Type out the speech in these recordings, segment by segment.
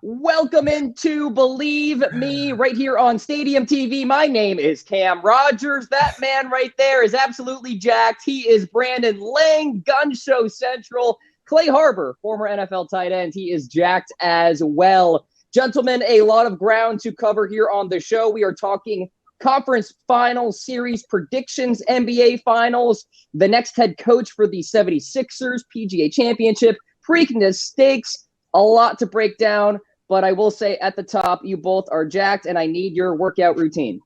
Welcome into Believe Me right here on Stadium TV. My name is Cam Rogers. That man right there is absolutely jacked. He is Brandon Lang, Gun Show Central. Clay Harbor, former NFL tight end. He is jacked as well. Gentlemen, a lot of ground to cover here on the show. We are talking conference finals, series predictions, NBA finals, the next head coach for the 76ers, PGA Championship, Preakness Stakes. A lot to break down. But I will say at the top, you both are jacked, and I need your workout routine.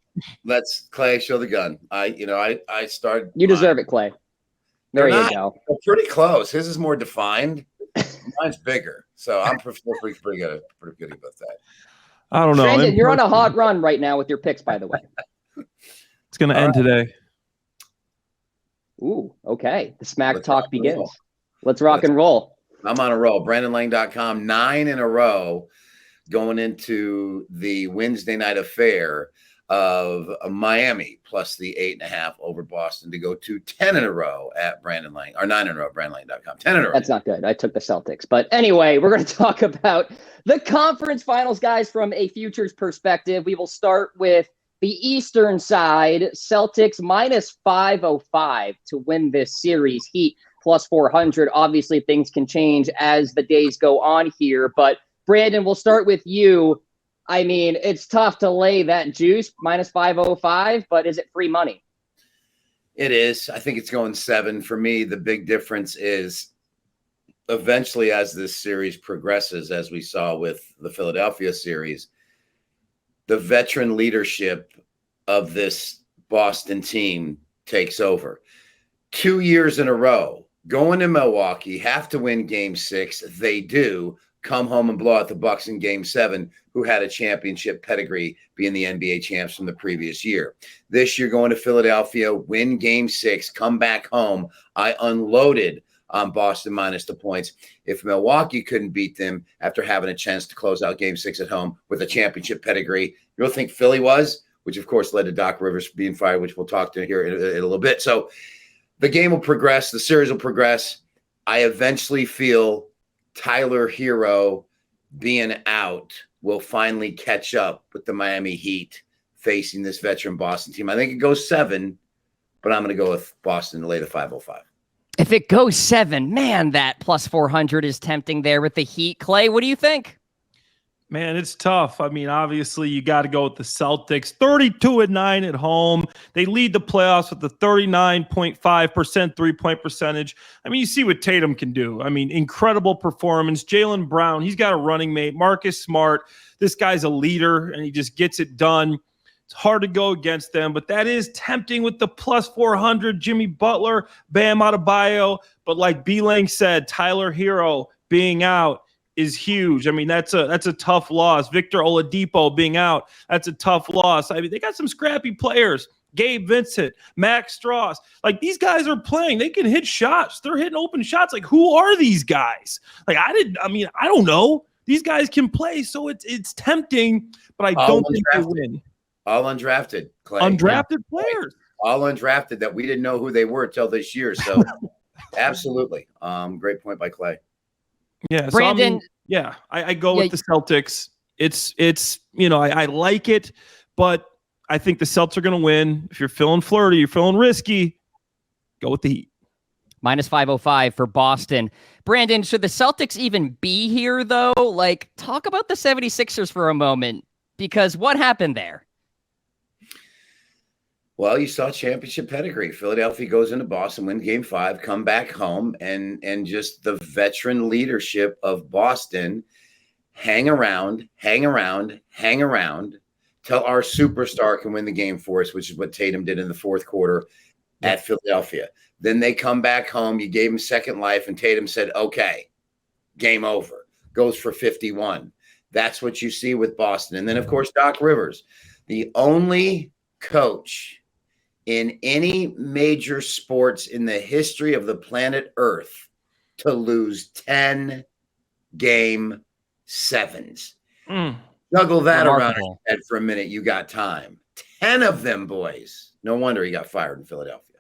Let's, Clay, show the gun. I started. You deserve it, Clay. There you go. They're pretty close. His is more defined. Mine's bigger, so I'm pretty good about that. I don't know. Brandon, you're on a hot run right now with your picks, by the way. It's going to end today. Ooh, okay. The smack talk begins. Let's rock and roll. I'm on a roll. BrandonLang.com, 9 in a row going into the Wednesday night affair of Miami plus the 8.5 over Boston to go to 10 in a row at Brandon Lang, or 9 in a row at BrandonLang.com. 10 in a row. That's not good. I took the Celtics. But anyway, we're going to talk about the conference finals, guys, from a futures perspective. We will start with the Eastern side. Celtics minus 505 to win this series. Heat plus 400. Obviously, things can change as the days go on here. But Brandon, we'll start with you. I mean, it's tough to lay that juice, minus 505, but is it free money? It is. I think it's going 7. For me, the big difference is eventually as this series progresses, as we saw with the Philadelphia series, the veteran leadership of this Boston team takes over. 2 years in a row, going to Milwaukee, have to win Game 6. They do. Come home and blow out the Bucks in Game 7, who had a championship pedigree, being the NBA champs from the previous year. This year, going to Philadelphia, win Game 6, come back home. I unloaded on Boston minus the points. If Milwaukee couldn't beat them after having a chance to close out Game 6 at home with a championship pedigree, you don't think Philly was? Which, of course, led to Doc Rivers being fired, which we'll talk to here in a little bit. So the game will progress. The series will progress. I eventually feel Tyler Hero being out will finally catch up with the Miami Heat facing this veteran Boston team. I think it goes 7, but I'm going to go with Boston to lay the 505. If it goes 7, man, that plus 400 is tempting there with the Heat. Clay, what do you think? Man, it's tough. I mean, obviously, you got to go with the Celtics. 32-9 at home. They lead the playoffs with a 39.5% three-point percentage. I mean, you see what Tatum can do. I mean, incredible performance. Jaylen Brown, he's got a running mate. Marcus Smart, this guy's a leader, and he just gets it done. It's hard to go against them, but that is tempting with the plus 400. Jimmy Butler, Bam Adebayo. But like B-Lang said, Tyler Hero being out is huge. I mean, that's a tough loss. Victor Oladipo being out, that's a tough loss. I mean, they got some scrappy players. Gabe Vincent, Max Strauss. Like, these guys are playing. They can hit shots. They're hitting open shots. Like, who are these guys? Like, I don't know. These guys can play, so it's tempting, but I don't think they win. All undrafted, Clay. Undrafted players. All undrafted that we didn't know who they were till this year. So, absolutely. Great point by Clay. Yeah, Brandon. I go with the Celtics. It's I like it, but I think the Celtics are going to win. If you're feeling flirty, you're feeling risky, go with the Heat. Minus 505 for Boston. Brandon, should the Celtics even be here, though? Like, talk about the 76ers for a moment, because what happened there? Well, you saw championship pedigree. Philadelphia goes into Boston, win Game 5, come back home, and just the veteran leadership of Boston hang around till our superstar can win the game for us, which is what Tatum did in the fourth quarter at Philadelphia. Then they come back home. You gave him second life, and Tatum said, okay, game over. Goes for 51. That's what you see with Boston. And then, of course, Doc Rivers, the only coach in any major sports in the history of the planet Earth to lose 10 game 7s. Juggle that around your head for a minute. You got time. 10 of them, boys. No wonder he got fired in Philadelphia.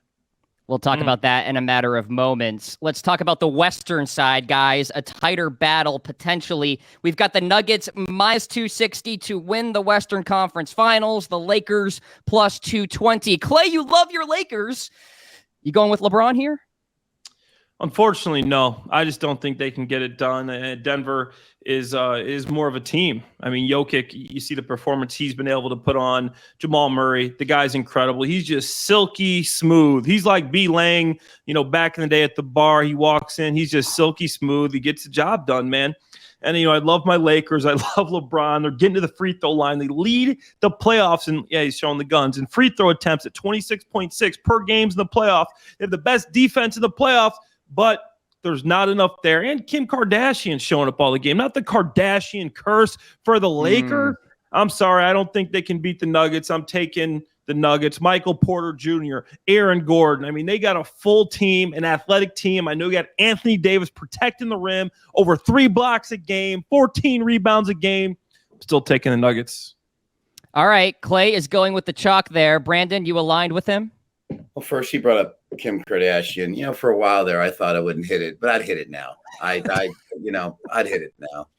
We'll talk about that in a matter of moments. Let's talk about the Western side, guys. A tighter battle, potentially. We've got the Nuggets minus 260 to win the Western Conference Finals. The Lakers plus 220. Clay, you love your Lakers. You going with LeBron here? Unfortunately, no. I just don't think they can get it done. Denver is more of a team. I mean, Jokic, you see the performance he's been able to put on. Jamal Murray, the guy's incredible. He's just silky smooth. He's like B. Lang, back in the day at the bar. He walks in, he's just silky smooth. He gets the job done, man. And, I love my Lakers. I love LeBron. They're getting to the free throw line. They lead the playoffs. And, he's showing the guns. And free throw attempts at 26.6 per games in the playoffs. They have the best defense in the playoffs. But there's not enough there. And Kim Kardashian showing up all the game. Not the Kardashian curse for the Lakers. I'm sorry. I don't think they can beat the Nuggets. I'm taking the Nuggets. Michael Porter Jr., Aaron Gordon. I mean, they got a full team, an athletic team. I know you got Anthony Davis protecting the rim, over 3 blocks a game, 14 rebounds a game. I'm still taking the Nuggets. All right. Clay is going with the chalk there. Brandon, you aligned with him? Well, first she brought up Kim Kardashian. For a while there, I thought I wouldn't hit it, but I'd hit it now. I'd hit it now.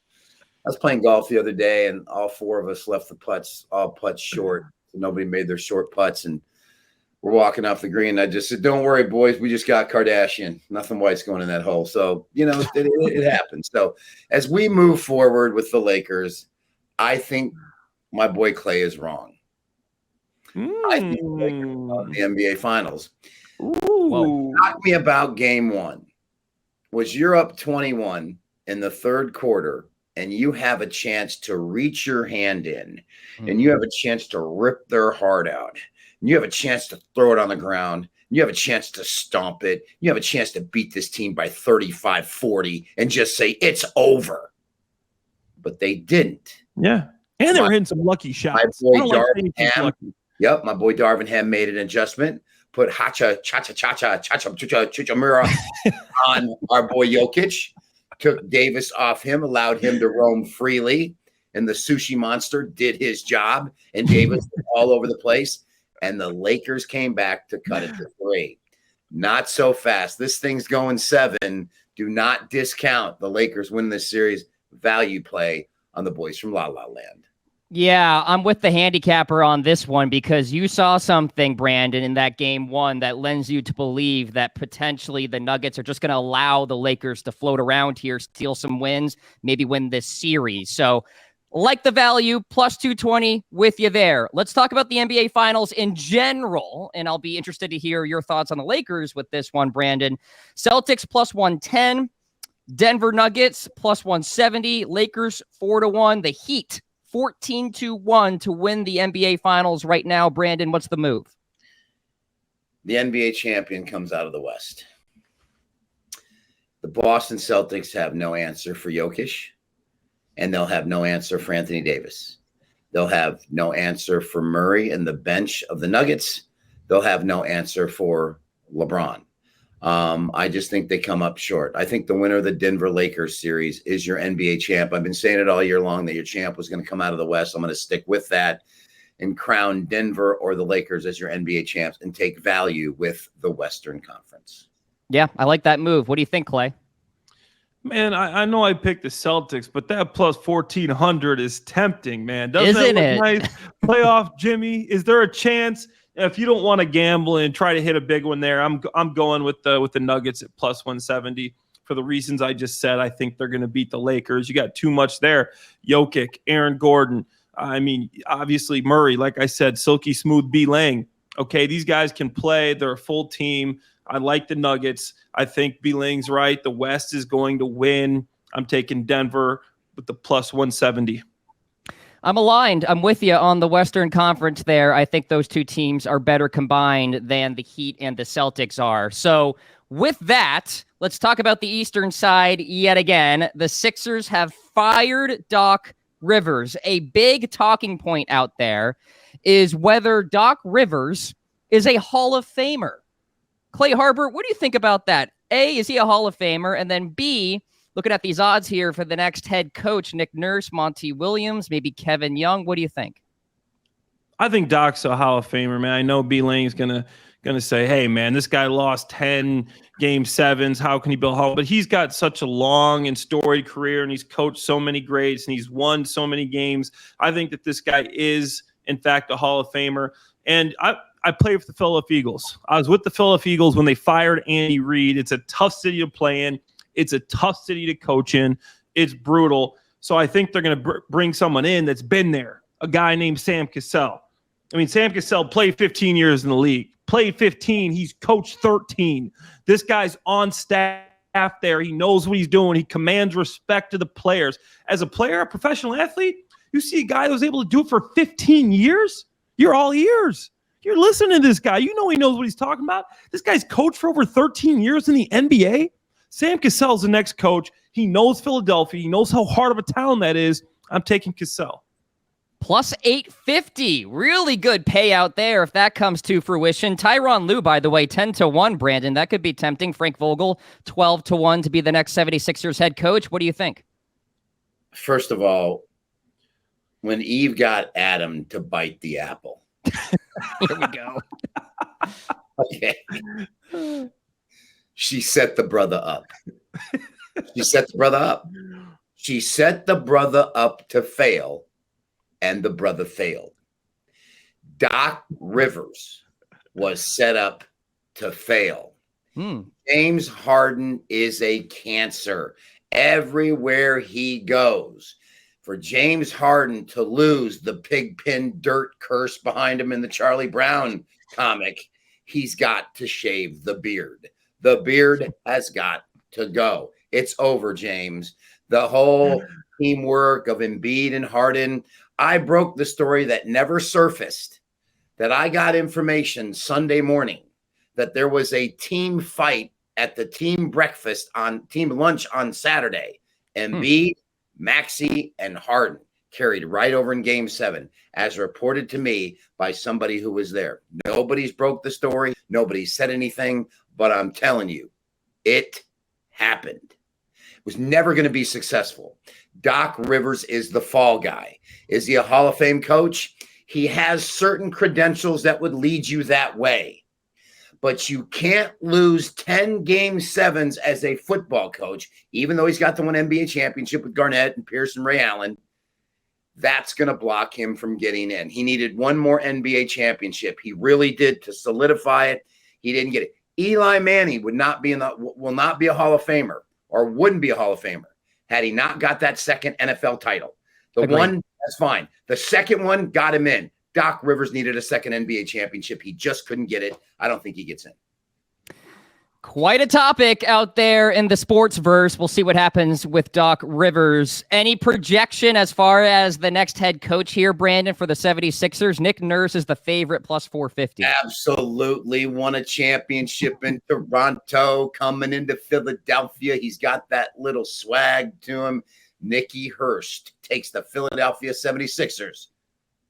I was playing golf the other day, and all 4 of us left the putts, all putts short. So nobody made their short putts, and we're walking off the green. I just said, "Don't worry, boys. We just got Kardashian. Nothing white's going in that hole." So it happens. So as we move forward with the Lakers, I think my boy Clay is wrong. I think the NBA Finals. What knocked me about game 1 was you're up 21 in the third quarter, and you have a chance to reach your hand in, and you have a chance to rip their heart out, and you have a chance to throw it on the ground, and you have a chance to stomp it, you have a chance to beat this team by 35, 40, and just say, it's over. But they didn't. Yeah. And they were hitting some lucky shots. My boy Darvin Ham. Yep, my boy Darvin Ham made an adjustment, put Cha-Cha-Cha-Cha-Cha-Cha-Cha-Cha-Mura on our boy Jokic, took Davis off him, allowed him to roam freely, and the sushi monster did his job, and Davis was all over the place, and the Lakers came back to cut it to 3. Not so fast. This thing's going 7. Do not discount the Lakers win this series. Value play on the boys from La La Land. Yeah, I'm with the handicapper on this one because you saw something, Brandon, in that game 1 that lends you to believe that potentially the Nuggets are just going to allow the Lakers to float around here, steal some wins, maybe win this series. So like the value, plus 220 with you there. Let's talk about the NBA Finals in general, and I'll be interested to hear your thoughts on the Lakers with this one, Brandon. Celtics plus 110, Denver Nuggets plus 170, Lakers 4-1, the Heat 14-1 to win the NBA Finals right now. Brandon, what's the move? The NBA champion comes out of the West. The Boston Celtics have no answer for Jokic, and they'll have no answer for Anthony Davis. They'll have no answer for Murray and the bench of the Nuggets. They'll have no answer for LeBron. I just think they come up short. I think the winner of the Denver Lakers series is your NBA champ. I've been saying it all year long that your champ was going to come out of the West. I'm going to stick with that and crown Denver or the Lakers as your NBA champs and take value with the Western Conference. Yeah, I like that move. What do you think, Clay? Man, I know I picked the Celtics, but that plus 1,400 is tempting, man. Doesn't Isn't that look it? nice? Playoff Jimmy, is there a chance? If you don't want to gamble and try to hit a big one there, I'm going with the Nuggets at plus 170 for the reasons I just said. I think they're going to beat the Lakers. You got too much there. Jokic, Aaron Gordon. I mean, obviously Murray, like I said, silky smooth B. Lang. Okay, these guys can play. They're a full team. I like the Nuggets. I think B. Lang's right. The West is going to win. I'm taking Denver with the plus 170. I'm aligned. I'm with you on the Western Conference there. I think those two teams are better combined than the Heat and the Celtics are. So with that, let's talk about the Eastern side yet again. The Sixers have fired Doc Rivers. A big talking point out there is whether Doc Rivers is a Hall of Famer. Clay Harbor, what do you think about that? A, is he a Hall of Famer? And then B, looking at these odds here for the next head coach, Nick Nurse, Monty Williams, maybe Kevin Young. What do you think? I think Doc's a Hall of Famer, man. I know B. Lang's going to going to say, hey, man, this guy lost 10 game sevens. How can he build home? But he's got such a long and storied career, and he's coached so many greats, and he's won so many games. I think that this guy is, in fact, a Hall of Famer. And I played with the Philadelphia Eagles. I was with the Philadelphia Eagles when they fired Andy Reid. It's a tough city to play in. It's a tough city to coach in. It's brutal. So I think they're going to bring someone in that's been there, a guy named Sam Cassell. I mean, Sam Cassell played 15 years in the league. Played 15. He's coached 13. This guy's on staff there. He knows what he's doing. He commands respect to the players. As a player, a professional athlete, you see a guy that was able to do it for 15 years, you're all ears. You're listening to this guy. You know he knows what he's talking about. This guy's coached for over 13 years in the NBA. Sam Cassell's the next coach. He knows Philadelphia. He knows how hard of a town that is. I'm taking Cassell. Plus 850. Really good payout there if that comes to fruition. Tyronn Lue, by the way, 10-1, Brandon. That could be tempting. Frank Vogel, 12-1 to be the next 76ers head coach. What do you think? First of all, when Eve got Adam to bite the apple. Here we go. Okay. She set the brother up. She set the brother up. She set the brother up to fail, and the brother failed. Doc Rivers was set up to fail. James Harden is a cancer everywhere he goes. For James Harden to lose the pigpen dirt curse behind him in the Charlie Brown comic, he's got to shave the beard. The beard has got to go. It's over, James. The whole teamwork of Embiid and Harden. I broke the story that never surfaced, that I got information Sunday morning that there was a team fight at the team breakfast on team lunch on Saturday. Embiid, Maxey, and Harden carried right over in Game 7, as reported to me by somebody who was there. Nobody's broke the story. Nobody said anything, but I'm telling you, it happened. It was never going to be successful. Doc Rivers is the fall guy. Is he a Hall of Fame coach? He has certain credentials that would lead you that way. But you can't lose 10 game sevens as a football coach, even though he's got the one NBA championship with Garnett and Pierce and Ray Allen. That's going to block him from getting in. He needed one more NBA championship. He really did, to solidify it. He didn't get it. Eli Manning will not be a Hall of Famer, or wouldn't be a Hall of Famer, had he not got that second NFL title. The one, that's fine. The second one got him in. Doc Rivers needed a second NBA championship. He just couldn't get it. I don't think he gets in. Quite a topic out there in the sports verse. We'll see what happens with Doc Rivers. Any projection as far as the next head coach here, Brandon, for the 76ers? Nick Nurse is the favorite, plus 450. Absolutely. Won a championship in Toronto, coming into Philadelphia. He's got that little swag to him. Nicky Hurst takes the Philadelphia 76ers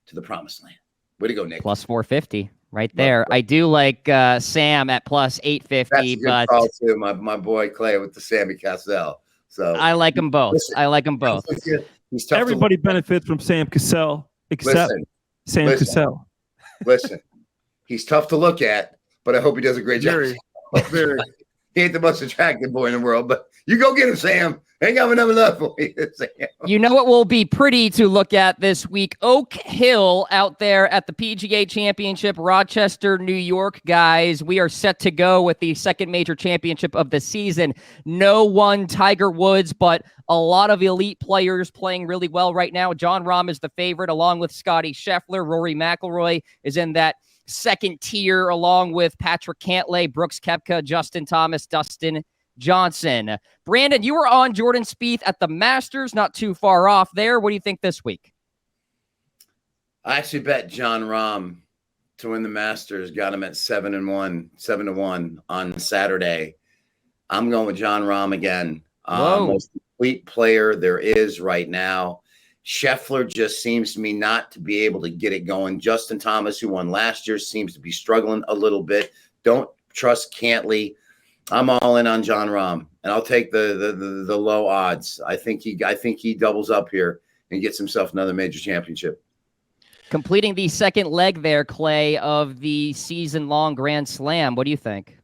to the promised land. Way to go, Nick. Plus 450. Right there. I do like Sam at plus 850. That's a good call too, my boy Clay with the Sammy Cassell. So I like them both. I like them both. He's tough. Everybody benefits from Sam Cassell except Sam Cassell. Listen, he's tough to look at, but I hope he does a great job. Very. He ain't the most attractive boy in the world, but you go get him, Sam. Ain't got enough for you, Sam. You know what will be pretty to look at this week? Oak Hill out there at the PGA Championship, Rochester, New York, guys. We are set to go with the second major championship of the season. No one Tiger Woods, but a lot of elite players playing really well right now. Jon Rahm is the favorite, along with Scottie Scheffler. Rory McIlroy is in that second tier, along with Patrick Cantlay, Brooks Koepka, Justin Thomas, Dustin Johnson. Brandon, you were on Jordan Spieth at the Masters, not too far off there. What do you think this week? I actually bet Jon Rahm to win the Masters. Got him at 7-1 on Saturday. I'm going with Jon Rahm again. Most complete player there is right now. Scheffler just seems to me not to be able to get it going. Justin Thomas, who won last year, seems to be struggling a little bit. Don't trust Cantlay. I'm all in on Jon Rahm, and I'll take the low odds. I think he doubles up here and gets himself another major championship. Completing the second leg there, Clay, of the season-long Grand Slam. What do you think?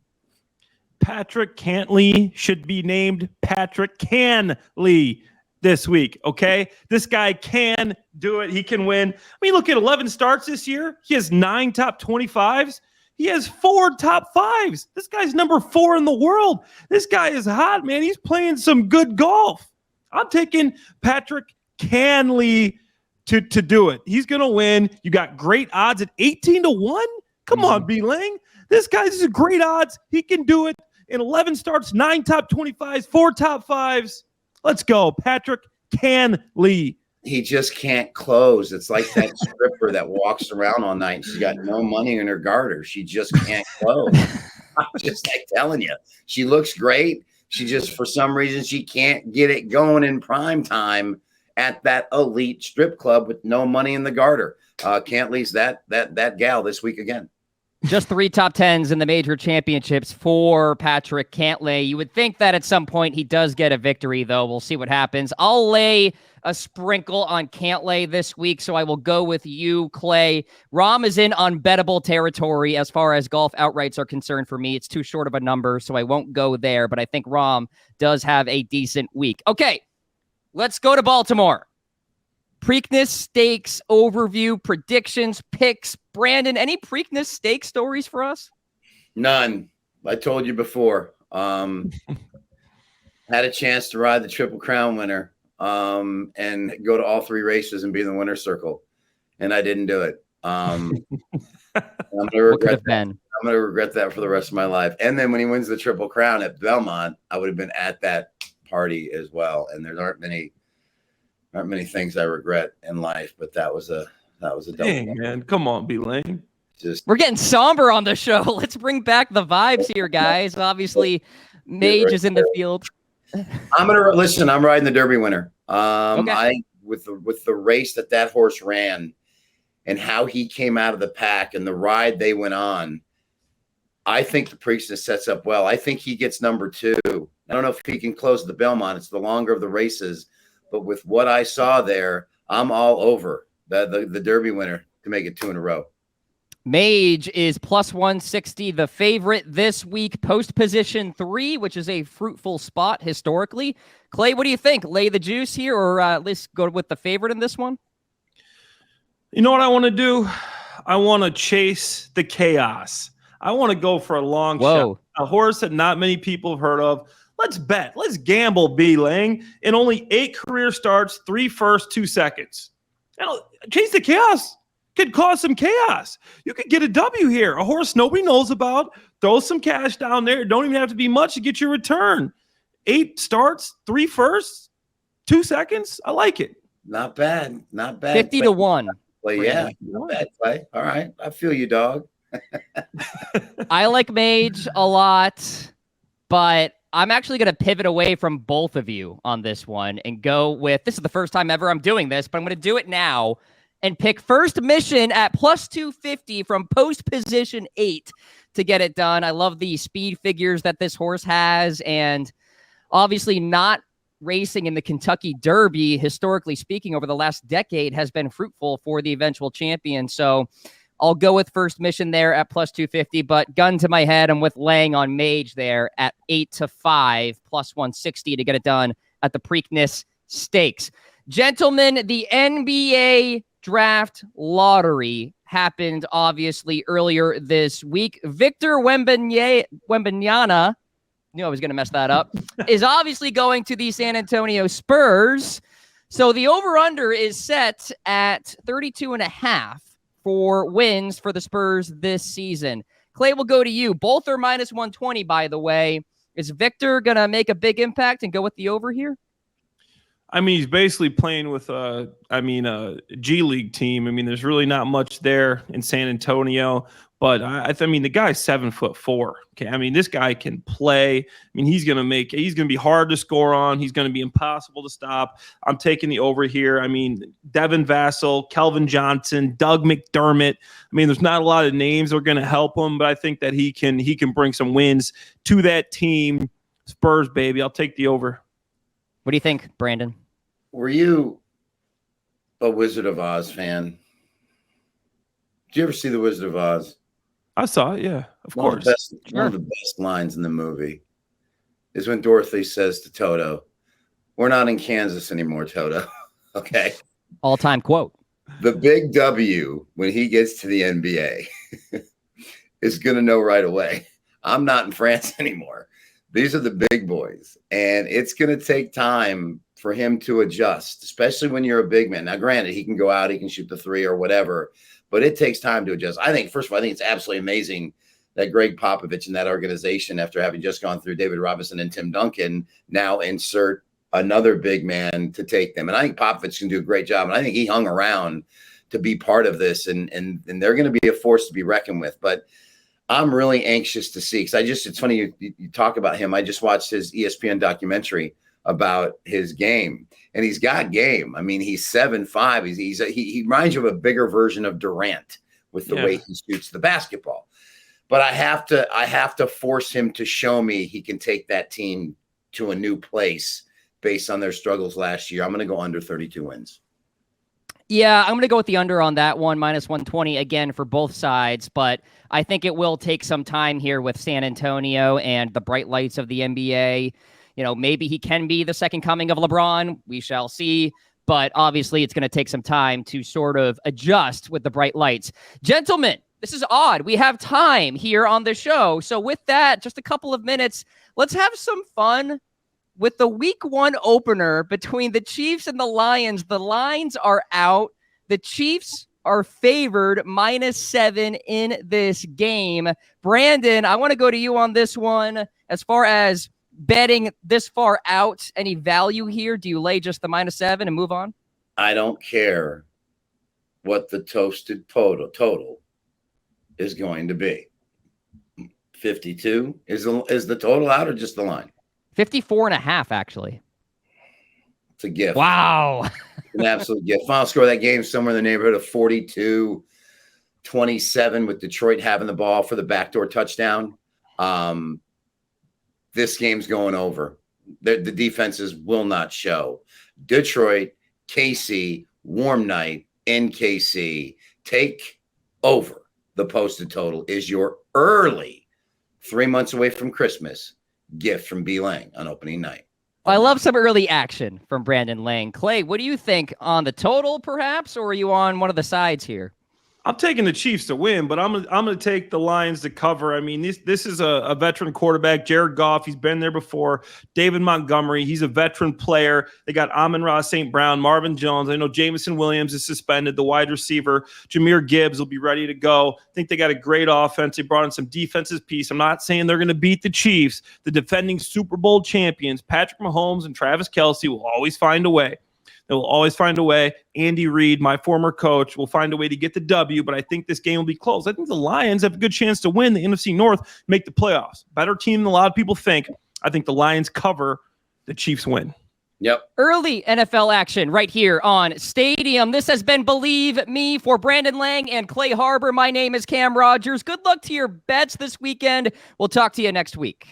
Patrick Cantlay should be named Patrick Cantlay this week, okay? This guy can do it. He can win. I mean, look at 11 starts this year. He has 9 top 25s. He has 4 top 5s. This guy's number 4 in the world. This guy is hot, man. He's playing some good golf. I'm taking Patrick Cantlay to do it. He's going to win. You got great odds at 18-1. Come on, B-Lang. This guy's great odds. He can do it. In 11 starts, 9 top 25s, 4 top 5s. Let's go, Patrick Cantlay. He just can't close. It's like that stripper that walks around all night and she's got no money in her garter. She just can't close. I'm just like telling you. She looks great. She just, for some reason, she can't get it going in prime time at that elite strip club with no money in the garter. Cantlay's that gal this week again. Just 3 top 10s in the major championships for Patrick Cantlay. You would think that at some point he does get a victory, though. We'll see what happens. I'll lay a sprinkle on Cantlay this week, so I will go with you, Clay. Rahm is in unbettable territory as far as golf outrights are concerned for me. It's too short of a number, so I won't go there, but I think Rahm does have a decent week. Okay, let's go to Baltimore. Preakness Stakes overview, predictions, picks. Brandon, any Preakness Stakes stories for us? None. I told you before. Had a chance to ride the Triple Crown winner and go to all 3 races and be in the winner's circle, and I didn't do it. I'm going to regret that. I'm going to regret that for the rest of my life. And then when he wins the Triple Crown at Belmont, I would have been at that party as well. And there aren't many things I regret in life, but that was a double. Dang, man. Come on, B-Lane. We're getting somber on the show. Let's bring back the vibes here, guys. Obviously, Mage is in the field. I'm gonna listen. I'm riding the Derby winner. Okay. With the race that horse ran, and how he came out of the pack and the ride they went on. I think the Preakness sets up well. I think he gets number 2. I don't know if he can close the Belmont. It's the longer of the races. But with what I saw there, I'm all over the Derby winner to make it 2 in a row. Mage is plus 160, the favorite this week, post position 3, which is a fruitful spot historically. Clay, what do you think? Lay the juice here, or let's go with the favorite in this one? You know what I want to do? I want to chase the chaos. I want to go for a long shot. A horse that not many people have heard of. Let's bet. Let's gamble, B-Lang. In only 8 career starts, 3 firsts, 2 seconds. Chase the chaos could cause some chaos. You could get a W here. A horse nobody knows about. Throw some cash down there. Don't even have to be much to get your return. 8 starts, 3 firsts, 2 seconds. I like it. Not bad. Not bad. 50-1. Well, yeah. Not bad, Clay. All right. I feel you, dog. I like Mage a lot, but I'm actually going to pivot away from both of you on this one and go with, this is the first time ever I'm doing this, but I'm going to do it now and pick First Mission at plus 250 from post position 8 to get it done. I love the speed figures that this horse has, and obviously not racing in the Kentucky Derby, historically speaking, over the last decade has been fruitful for the eventual champion. So I'll go with First Mission there at plus 250, but gun to my head, I'm with laying on Mage there at 8-5, plus 160 to get it done at the Preakness Stakes. Gentlemen, the NBA Draft Lottery happened obviously earlier this week. Victor Wembanyama, knew I was going to mess that up, is obviously going to the San Antonio Spurs. So the over-under is set at 32.5. for wins for the Spurs this season. Clay, will go to you. Both are minus 120, by the way. Is Victor going to make a big impact and go with the over here? I mean, he's basically playing with a G League team. I mean, there's really not much there in San Antonio, but I mean, the guy's 7'4". Okay. I mean, this guy can play. I mean, he's going to be hard to score on. He's going to be impossible to stop. I'm taking the over here. I mean, Devin Vassell, Kelvin Johnson, Doug McDermott. I mean, there's not a lot of names that are going to help him, but I think that he can bring some wins to that team. Spurs, baby. I'll take the over. What do you think, Brandon? Were you a Wizard of Oz fan? Did you ever see The Wizard of Oz? I saw it. Yeah, of course. One of the best lines in the movie is when Dorothy says to Toto, "We're not in Kansas anymore, Toto." Okay. All-time quote. The big W when he gets to the NBA is going to know right away. I'm not in France anymore. These are the big boys, and it's going to take time for him to adjust, especially when you're a big man. Now, granted, he can go out, he can shoot the three or whatever, but it takes time to adjust. I think, first of all, I think it's absolutely amazing that Greg Popovich and that organization, after having just gone through David Robinson and Tim Duncan, now insert another big man to take them. And I think Popovich can do a great job. And I think he hung around to be part of this, and they're going to be a force to be reckoned with. But I'm really anxious to see, because it's funny you talk about him. I just watched his ESPN documentary about his game, and he's got game. I mean, he's 7'5". He reminds you of a bigger version of Durant with the way he shoots the basketball. But I have to force him to show me he can take that team to a new place based on their struggles last year. I'm going to go under 32 wins. Yeah, I'm going to go with the under on that one, -120 again for both sides. But I think it will take some time here with San Antonio and the bright lights of the NBA. You know, maybe he can be the second coming of LeBron. We shall see. But obviously, it's going to take some time to sort of adjust with the bright lights. Gentlemen, this is odd. We have time here on the show. So with that, just a couple of minutes, let's have some fun with the week 1 opener between the Chiefs and the Lions. The lines are out. The Chiefs are favored -7 in this game. Brandon, I want to go to you on this one. As far as betting this far out, any value here? Do you lay just the -7 and move on? I don't care what the toasted total is going to be. 52 is the total out or just the line? 54.5, actually. It's a gift. Wow. An absolute gift. Final score of that game somewhere in the neighborhood of 42-27, with Detroit having the ball for the backdoor touchdown. This game's going over. The defenses will not show. Detroit, KC, warm night in KC. Take over. The posted total is your early 3 months away from Christmas gift from B. Lang on opening night. I love some early action from Brandon Lang. Clay, what do you think on the total, perhaps, or are you on one of the sides here? I'm taking the Chiefs to win, but I'm gonna take the Lions to cover. I mean, this is a veteran quarterback, Jared Goff. He's been there before. David Montgomery, he's a veteran player. They got Amon-Ra St. Brown, Marvin Jones. I know Jamison Williams is suspended. The wide receiver, Jahmyr Gibbs, will be ready to go. I think they got a great offense. They brought in some defensive piece. I'm not saying they're going to beat the Chiefs. The defending Super Bowl champions, Patrick Mahomes and Travis Kelce, will always find a way. They will always find a way. Andy Reid, my former coach, will find a way to get the W, but I think this game will be close. I think the Lions have a good chance to win the NFC North, make the playoffs. Better team than a lot of people think. I think the Lions cover, the Chiefs win. Yep. Early NFL action right here on Stadium. This has been Believe Me for Brandon Lang and Clay Harbor. My name is Cam Rogers. Good luck to your bets this weekend. We'll talk to you next week.